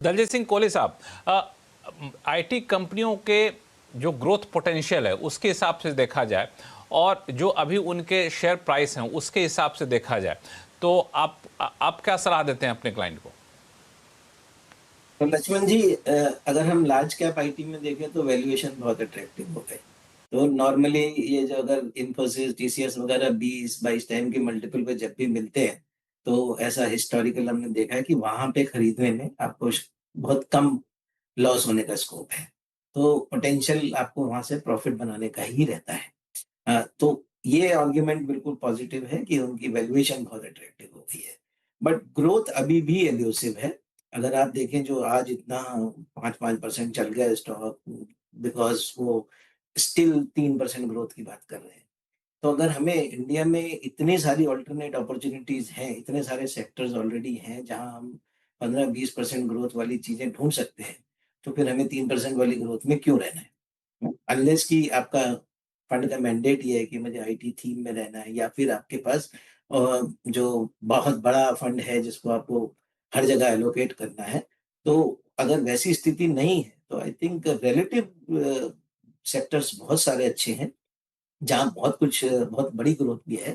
दलजीत सिंह कोहली साहब, आईटी कंपनियों के जो ग्रोथ पोटेंशियल है उसके हिसाब से देखा जाए और जो अभी उनके शेयर प्राइस हैं उसके हिसाब से देखा जाए तो आप क्या सलाह देते हैं अपने क्लाइंट को? तो लक्ष्मण जी, अगर हम लार्ज कैप आईटी में देखें तो वैल्यूएशन बहुत अट्रैक्टिव हो गए। तो नॉर्मली ये जो अगर इन्फोसिस, टीसीएस वगैरह 20-22 टाइम के मल्टीपल पे जब भी मिलते हैं, तो ऐसा हिस्टोरिकल हमने देखा है कि वहां पे खरीदने में आपको बहुत कम लॉस होने का स्कोप है। तो पोटेंशियल आपको वहां से प्रॉफिट बनाने का ही रहता है। तो ये आर्ग्यूमेंट बिल्कुल पॉजिटिव है कि उनकी वैल्यूएशन बहुत अट्रैक्टिव हो गई है। बट ग्रोथ अभी भी एल्यूसिव है। अगर आप देखें जो आज इतना 5-5% चल गया स्टॉक, बिकॉज़ वो स्टिल 3% ग्रोथ की बात कर रहे हैं। तो अगर हमें इंडिया में इतनी सारी अल्टरनेट अपॉर्च्युनिटीज़ हैं, इतने सारे सेक्टर्स ऑलरेडी हैं जहाँ हम 15-20% ग्रोथ वाली चीज़ें ढूँढ सकते हैं, तो फिर हमें 3% वाली ग्रोथ में क्यों रहना है? अनलेस कि आपका फंड का मैंडेट ये है कि मुझे आईटी थीम में रहना है, या फिर आपके पास जो बहुत बड़ा फंड है जिसको आपको हर जगह एलोकेट करना है। तो अगर वैसी स्थिति नहीं है तो आई थिंक रिलेटिव सेक्टर्स बहुत सारे अच्छे हैं जहाँ बहुत कुछ बहुत बड़ी ग्रोथ भी है।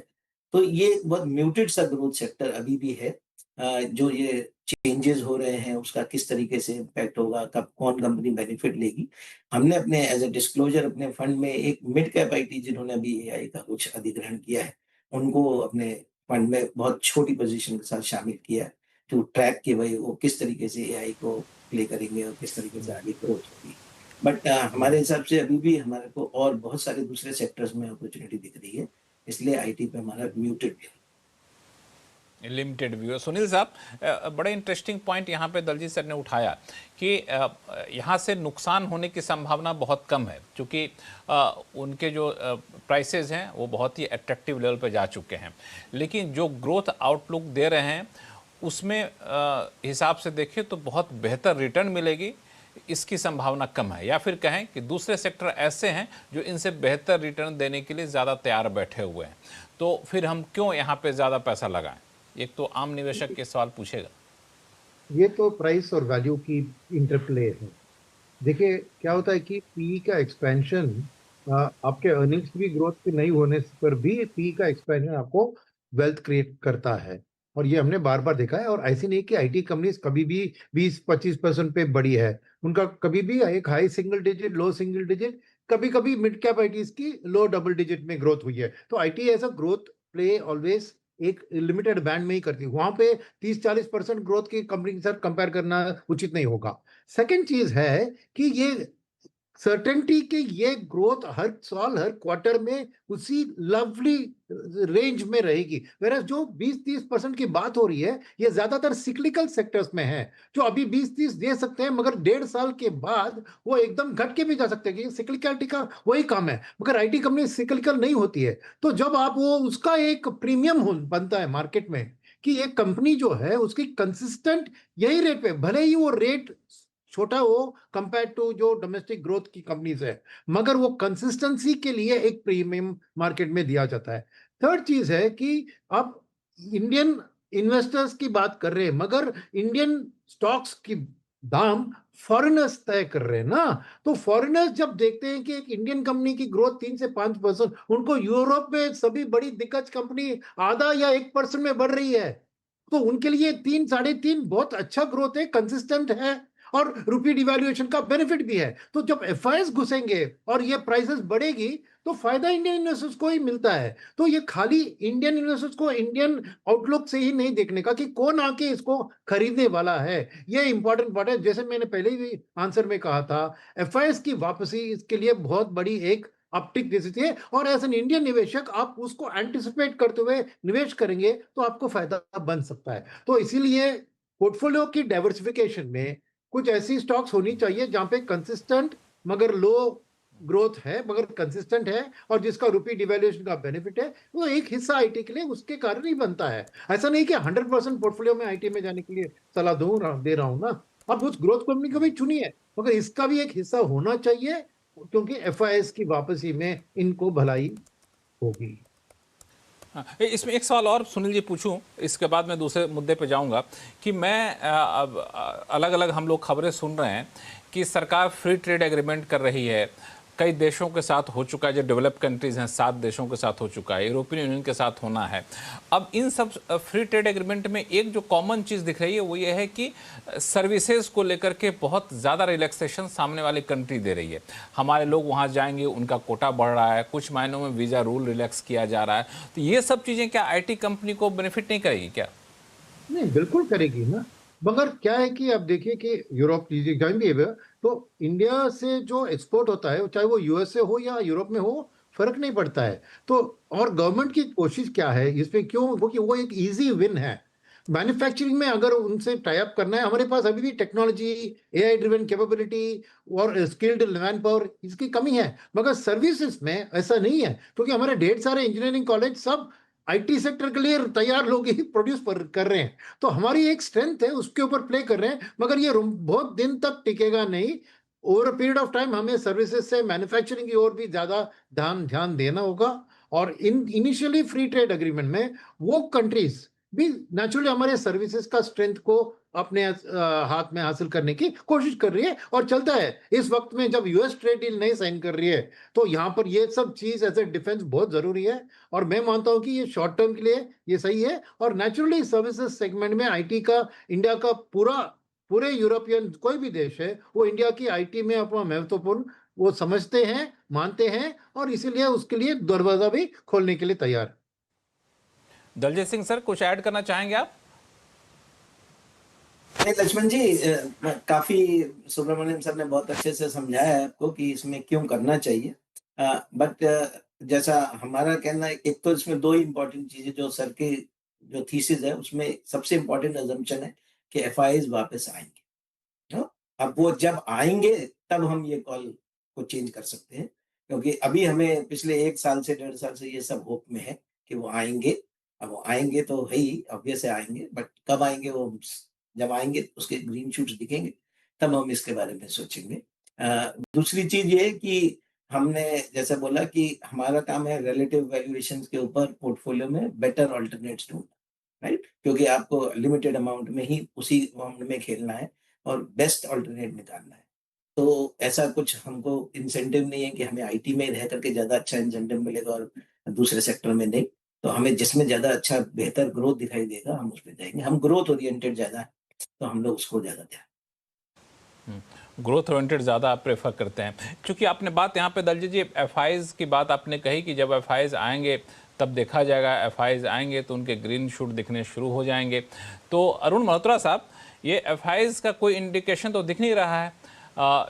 तो ये बहुत म्यूटेड सा ग्रोथ सेक्टर अभी भी है। जो ये चेंजेस हो रहे हैं उसका किस तरीके से इम्पैक्ट होगा, कब कौन कंपनी बेनिफिट लेगी। हमने अपने एज अ डिस्क्लोजर अपने फंड में एक मिड कैप आईटी जिन्होंने अभी एआई का कुछ अधिग्रहण किया है, उनको अपने फंड में बहुत छोटी पोजीशन के साथ शामिल किया है, टू ट्रैक कि भाई वो किस तरीके से एआई को प्ले करेंगे और किस तरीके से आगे ग्रोथ होगी। बट हमारे हिसाब से अभी भी हमारे को और बहुत सारे दूसरे सेक्टर्स में अपॉर्चुनिटी दिख रही है, इसलिए आईटी पे हमारा म्यूटेड है। Limited view. सुनील साहब, बड़े इंटरेस्टिंग पॉइंट यहाँ पे दलजीत सर ने उठाया कि यहाँ से नुकसान होने की संभावना बहुत कम है क्योंकि उनके जो प्राइसेस हैं वो बहुत ही अट्रैक्टिव लेवल पे जा चुके हैं, लेकिन जो ग्रोथ आउटलुक दे रहे हैं उसमें हिसाब से देखें तो बहुत बेहतर रिटर्न मिलेगी, इसकी संभावना कम है। या फिर कहें कि दूसरे सेक्टर ऐसे हैं जो इनसे बेहतर रिटर्न देने के लिए ज़्यादा तैयार बैठे हुए हैं, तो फिर हम क्यों यहाँ पे ज़्यादा पैसा लगाएं? एक तो आम निवेशक के सवाल पूछेगा। ये तो प्राइस और वैल्यू की इंटरप्ले है। देखिए क्या होता है कि पी का एक्सपेंशन आपके अर्निंग्स की ग्रोथ के नहीं होने पर भी पी का एक्सपेंशन आपको वेल्थ क्रिएट करता है, और ये हमने बार बार देखा है। और ऐसी नहीं कि आईटी कंपनीज कभी भी 20-25% पे बढ़ी है, उनका कभी भी एक हाई सिंगल डिजिट, लो सिंगल डिजिट, कभी कभी मिड कैप आईटीज की लो डबल डिजिट में ग्रोथ हुई है। तो आईटी ऐसा ग्रोथ प्ले ऑलवेज एक लिमिटेड बैंड में ही करती है। वहां पे 30-40% ग्रोथ की कंपनी के साथ कंपेयर करना उचित नहीं होगा। सेकेंड चीज है कि ये सर्टेनिटी कि ये ग्रोथ हर साल हर क्वार्टर में उसी लवली रेंज में रहेगी, वेरस जो 20-30% की बात हो रही है ये ज्यादातर सिक्लिकल सेक्टर्स में है, जो अभी 20-30 दे सकते हैं मगर 1.5 साल के बाद वो एकदम घट के भी जा सकते हैं, कि सिक्लिकलिटी का वही काम है। मगर आईटी कंपनी सिक्लिकल नहीं होती है, तो जब आप वो उसका एक प्रीमियम बनता है मार्केट में कि एक कंपनी जो है उसकी कंसिस्टेंट यही रेट पे, भले ही वो रेट छोटा हो कंपेयर टू जो डोमेस्टिक ग्रोथ की कंपनीज है, मगर वो कंसिस्टेंसी के लिए एक प्रीमियम मार्केट में दिया जाता है। थर्ड चीज है कि आप इंडियन इन्वेस्टर्स की बात कर रहे हैं, मगर इंडियन स्टॉक्स की दाम फॉरेनर्स तय कर रहे हैं ना। तो फॉरेनर्स जब देखते हैं कि एक इंडियन कंपनी की ग्रोथ 3 से 5%, उनको यूरोप में सभी बड़ी दिग्गज कंपनी आधा या 1% में बढ़ रही है, तो उनके लिए 3-3.5 बहुत अच्छा ग्रोथ है, कंसिस्टेंट है, और रुपी डिवैल्यूएशन का बेनिफिट भी है। तो जब एफआईएस घुसेंगे और ये प्राइसेस बढ़ेगी तो फायदा इंडियन इन्वेस्टर्स को ही मिलता है। तो ये खाली इंडियन इन्वेस्टर्स को इंडियन आउटलुक से ही नहीं देखने का कि कौन आके इसको खरीदने वाला है, ये इंपॉर्टेंट पार्ट है। जैसे मैंने पहले भी आंसर में कहा था, एफआईएस की वापसी इसके लिए बहुत बड़ी एक अपटिक दे सकती है, और एज एन इंडियन निवेशक आप उसको एंटिसिपेट करते हुए निवेश करेंगे तो आपको फायदा बन सकता है। तो इसीलिए पोर्टफोलियो की डाइवर्सिफिकेशन में कुछ ऐसी स्टॉक्स होनी चाहिए जहां पे कंसिस्टेंट मगर लो ग्रोथ है, मगर कंसिस्टेंट है, और जिसका रुपी डिवैल्यूएशन का बेनिफिट है, वो एक हिस्सा आईटी के लिए उसके कारण ही बनता है। ऐसा नहीं कि 100% पोर्टफोलियो में आईटी में जाने के लिए सलाह दे रहा हूं ना। अब उस ग्रोथ कंपनी को भी चुनिए, मगर इसका भी एक हिस्सा होना चाहिए, क्योंकि एफआईएस की वापसी में इनको भलाई होगी। हाँ, इसमें एक सवाल और सुनील जी पूछूं, इसके बाद मैं दूसरे मुद्दे पे जाऊंगा कि मैं अलग अलग हम लोग खबरें सुन रहे हैं कि सरकार फ्री ट्रेड एग्रीमेंट कर रही है, कई देशों के साथ हो चुका है, जो डेवलप कंट्रीज हैं 7 देशों के साथ हो चुका है, यूरोपियन यूनियन के साथ होना है। अब इन सब फ्री ट्रेड एग्रीमेंट में एक जो कॉमन चीज़ दिख रही है वो ये है कि सर्विसेज को लेकर के बहुत ज़्यादा रिलैक्सेशन सामने वाली कंट्री दे रही है। हमारे लोग वहाँ जाएंगे, उनका कोटा बढ़ रहा है, कुछ महीनों में वीज़ा रूल रिलैक्स किया जा रहा है। तो ये सब चीज़ें क्या आईटी कंपनी को बेनिफिट नहीं करेगी क्या? नहीं, बिल्कुल करेगी ना। मगर क्या है कि आप देखिए कि यूरोप जाएंगे तो इंडिया से जो एक्सपोर्ट होता है, चाहे वो यूएसए हो या यूरोप में हो, फर्क नहीं पड़ता है। तो और गवर्नमेंट की कोशिश क्या है इसमें, क्यों? वो कि वो एक इजी विन है। मैन्युफैक्चरिंग में अगर उनसे टाई अप करना है, हमारे पास अभी भी टेक्नोलॉजी, एआई ड्रिवन कैपेबिलिटी और स्किल्ड मैन पावर, इसकी कमी है। मगर सर्विसेज में ऐसा नहीं है, क्योंकि हमारे ढेर सारे इंजीनियरिंग कॉलेज सब आईटी सेक्टर के लिए तैयार लोग ही प्रोड्यूस कर रहे हैं। तो हमारी एक स्ट्रेंथ है, उसके ऊपर प्ले कर रहे हैं। मगर ये बहुत दिन तक टिकेगा नहीं। Over a period of time हमें सर्विसेज से मैन्युफैक्चरिंग की ओर भी ज्यादा ध्यान ध्यान देना होगा। और इनिशियली फ्री ट्रेड एग्रीमेंट में वो कंट्रीज भी नेचुरली हमारे सर्विसेज का स्ट्रेंथ को अपने हाथ में हासिल करने की कोशिश कर रही है और चलता है। इस वक्त में जब यूएस ट्रेड डील नहीं साइन कर रही है, तो यहाँ पर ये सब चीज एज ए डिफेंस बहुत जरूरी है। और मैं मानता हूं कि ये शॉर्ट टर्म के लिए ये सही है। और नेचुरली सर्विसेज सेगमेंट में आईटी का, इंडिया का पूरे यूरोपियन कोई भी देश है, वो इंडिया की आईटी में अपना महत्वपूर्ण वो समझते हैं, मानते हैं, और इसीलिए उसके लिए दरवाजा भी खोलने के लिए तैयार है। दलजीत सिंह सर, कुछ ऐड करना चाहेंगे आप? नहीं लक्ष्मण जी, काफी सुब्रमण्यम सर ने बहुत अच्छे से समझाया है आपको कि इसमें क्यों करना चाहिए। बट जैसा हमारा कहना है, एक तो इसमें दो इंपॉर्टेंट चीजें जो सर की जो थीसिस है उसमें सबसे इंपॉर्टेंट अजम्पशन है कि एफआईज वापस आएंगे। हाँ? अब वो जब आएंगे तब हम ये कॉल को चेंज कर सकते हैं, क्योंकि अभी हमें पिछले 1 साल से 1.5 साल से ये सब होप में है कि वो आएंगे। अब वो आएंगे तो है ही, ऑब्वियस है आएंगे, बट कब आएंगे वो जब आएंगे उसके ग्रीन शूट्स दिखेंगे तब हम इसके बारे में सोचेंगे। दूसरी चीज ये है कि हमने जैसे बोला कि हमारा काम है रिलेटिव वैल्यूएशंस के ऊपर पोर्टफोलियो में बेटर ऑल्टरनेट्स ढूंढना, राइट? क्योंकि आपको लिमिटेड अमाउंट में ही उसी अमाउंट में खेलना है और बेस्ट ऑल्टरनेट निकालना है। तो ऐसा कुछ हमको इंसेंटिव नहीं है कि हमें आईटी में रह करके ज्यादा अच्छा इंसेंटिव मिलेगा और दूसरे सेक्टर में नहीं। तो हमें जिसमें ज्यादा अच्छा बेहतर ग्रोथ दिखाई देगा हम उसमें जाएंगे। हम ग्रोथ ओरिएंटेड ज्यादा है, तो हम लोग उसको ज्यादा ध्यान। ग्रोथ ओरिएंटेड ज़्यादा आप प्रेफर करते हैं, क्योंकि आपने बात यहाँ पे दलजीत जी एफआईज की बात आपने कही कि जब एफआईज आएंगे तब देखा जाएगा। एफआईज आएंगे तो उनके ग्रीन शूट दिखने शुरू हो जाएंगे। तो अरुण मल्होत्रा साहब, ये एफआईज का कोई इंडिकेशन तो दिख नहीं रहा है।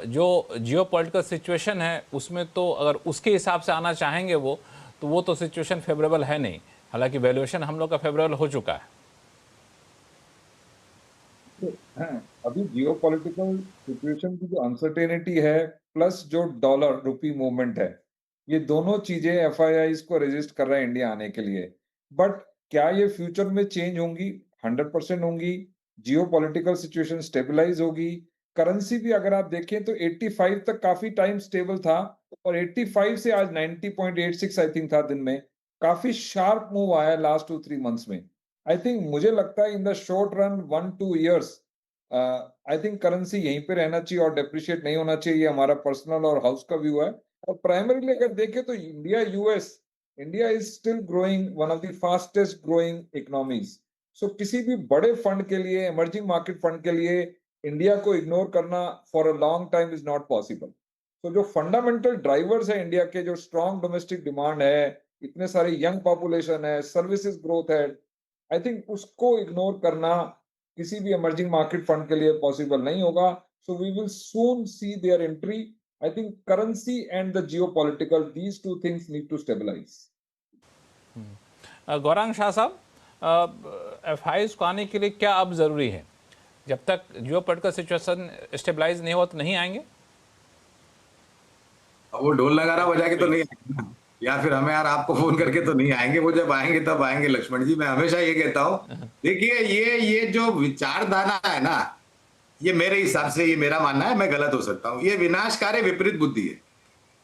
जो जियोपॉलिटिकल सिचुएशन है उसमें तो अगर उसके हिसाब से आना चाहेंगे वो तो सिचुएशन फेवरेबल है नहीं। हालांकि वैल्यूएशन हम लोग का फेवरेबल हो चुका है। अभी जियोपॉलिटिकल सिचुएशन की जो अनसर्टेनिटी है प्लस जो डॉलर रुपी मूवमेंट है, ये दोनों चीजें एफआईआईज को रेजिस्ट कर रहे हैं इंडिया आने के लिए। बट क्या ये फ्यूचर में चेंज होंगी? 100% होंगी। जियोपॉलिटिकल सिचुएशन स्टेबलाइज होगी। करेंसी भी अगर आप देखें तो 85 तक काफी टाइम स्टेबल था और 85 से आज 90.86 आई थिंक था दिन में। काफी शार्प मूव आया लास्ट 2-3 मंथ्स में। आई थिंक मुझे लगता है in the short run 1-2 years I think currency यहीं पे रहना चाहिए और डेप्रिशिएट नहीं होना चाहिए। ये हमारा पर्सनल और हाउस का व्यू है। और प्राइमरीली अगर देखें तो India is still growing, one of the fastest growing economies. So किसी भी बड़े फंड के लिए, इमर्जिंग मार्केट फंड के लिए इंडिया को इग्नोर करना for a long time is not possible. तो जो फंडामेंटल ड्राइवर्स है इंडिया के, जो स्ट्रॉन्ग डोमेस्टिक डिमांड है, इतने सारे यंग पॉपुलेशन है, सर्विसेज ग्रोथ है, आई थिंक उसको इग्नोर करना किसी भी इमर्जिंग मार्केट फंड के लिए पॉसिबल नहीं होगा। So we will soon see their entry. I think currency and the geopolitical, these two things need to stabilise. Gaurang Shah साहब, एफआईज को आने के लिए क्या अब जरूरी है? जब तक जियोपॉलिटिकल सिचुएशन स्टेबलाइज नहीं हुआ तो नहीं आएंगे? वो ढोल नगारा बजा के तो नहीं आएंगे ना, या फिर हमें यार आपको फोन करके तो नहीं आएंगे। वो जब आएंगे तब आएंगे लक्ष्मण जी। मैं हमेशा ये कहता हूँ, देखिए ये जो विचारधारा है ना, ये मेरे हिसाब से, ये मेरा मानना है, मैं गलत हो सकता हूँ, ये विनाशकारी विपरीत बुद्धि है।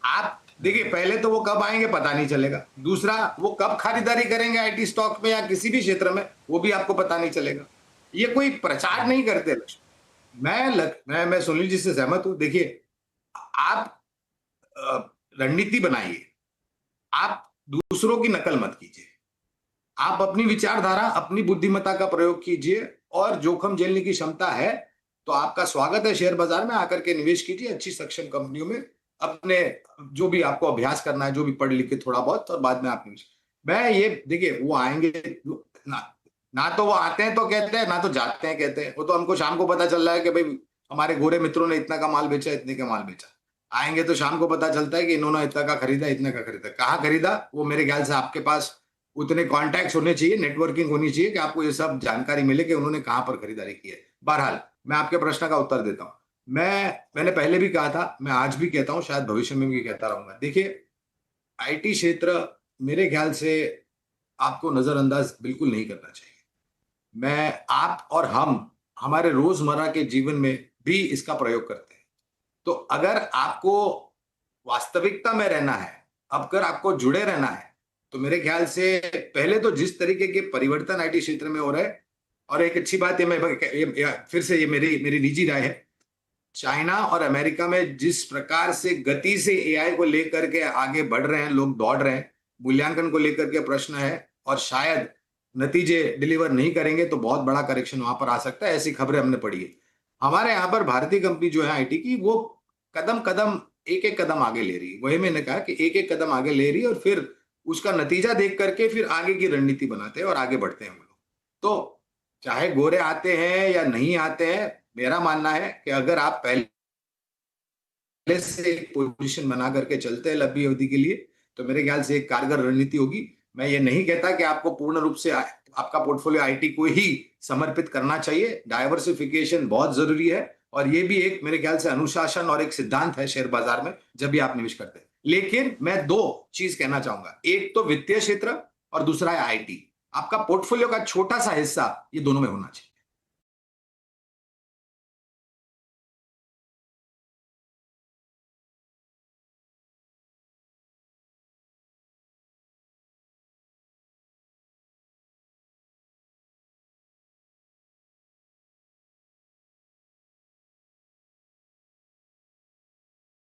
आप देखिए पहले तो वो कब आएंगे पता नहीं चलेगा, दूसरा वो कब खरीदारी करेंगे आईटी स्टॉक में या किसी भी क्षेत्र में वो भी आपको पता नहीं चलेगा। ये कोई प्रचार नहीं करते लक्ष्मण। मैं सुनील जी से सहमत हूं। देखिए आप रणनीति बनाइए, आप दूसरों की नकल मत कीजिए, आप अपनी विचारधारा अपनी बुद्धिमत्ता का प्रयोग कीजिए और जोखिम झेलने की क्षमता है तो आपका स्वागत है शेयर बाजार में आकर के निवेश कीजिए अच्छी सक्षम कंपनियों में, अपने जो भी आपको अभ्यास करना है जो भी पढ़ लिख के थोड़ा बहुत, और बाद में आप निवेश। मैं ये देखिए वो आएंगे ना तो वो आते हैं तो कहते हैं, ना तो जाते हैं कहते हैं। वो तो हमको शाम को पता चल रहा है कि भाई हमारे गोरे मित्रों ने इतना का माल बेचा, इतने का माल बेचा। आएंगे तो शाम को पता चलता है कि इन्होंने इतना का खरीदा, इतने का खरीदा। कहाँ खरीदा वो मेरे ख्याल से आपके पास उतने कॉन्टैक्ट्स होने चाहिए, नेटवर्किंग होनी चाहिए कि आपको ये सब जानकारी मिले कि उन्होंने कहां पर खरीदारी की है। बहरहाल मैं आपके प्रश्न का उत्तर देता हूं। मैंने पहले भी कहा था, मैं आज भी कहता हूं, शायद भविष्य में भी कहता रहूंगा। देखिए आईटी क्षेत्र मेरे ख्याल से आपको नजरअंदाज बिल्कुल नहीं करना चाहिए। आप और हम हमारे रोजमर्रा के जीवन में भी इसका प्रयोग करते हैं। तो अगर आपको वास्तविकता में रहना है, अगर आपको जुड़े रहना है, तो मेरे ख्याल से पहले तो जिस तरीके के परिवर्तन आईटी क्षेत्र में हो रहे हैं, और एक अच्छी बात फिर से ये मेरी निजी राय है, चाइना और अमेरिका में जिस प्रकार से गति से एआई को लेकर के आगे बढ़ रहे हैं, लोग दौड़ रहे हैं, मूल्यांकन को लेकर के प्रश्न है और शायद नतीजे डिलीवर नहीं करेंगे तो बहुत बड़ा करेक्शन वहां पर आ सकता है। ऐसी खबरें हमने पढ़ी है। हमारे यहाँ पर भारतीय कंपनी जो है आईटी की, वो कदम कदम एक एक कदम आगे ले रही है। वही मैंने कहा कि एक एक कदम आगे ले रही है और फिर उसका नतीजा देख करके फिर आगे की रणनीति बनाते हैं और आगे बढ़ते हैं वो लोग। तो चाहे गोरे आते हैं या नहीं आते हैं, मेरा मानना है कि अगर आप पहले से एक पोजीशन बना करके चलते हैं लंबी अवधि के लिए, तो मेरे ख्याल से एक कारगर रणनीति होगी। मैं ये नहीं कहता कि आपको पूर्ण रूप से आपका पोर्टफोलियो आईटी को ही समर्पित करना चाहिए। डाइवर्सिफिकेशन बहुत जरूरी है और ये भी एक मेरे ख्याल से अनुशासन और एक सिद्धांत है शेयर बाजार में जब भी आप निवेश करते हैं। लेकिन मैं दो चीज कहना चाहूंगा, एक तो वित्तीय क्षेत्र और दूसरा है आईटी। आपका पोर्टफोलियो का छोटा सा हिस्सा ये दोनों में होना चाहिए।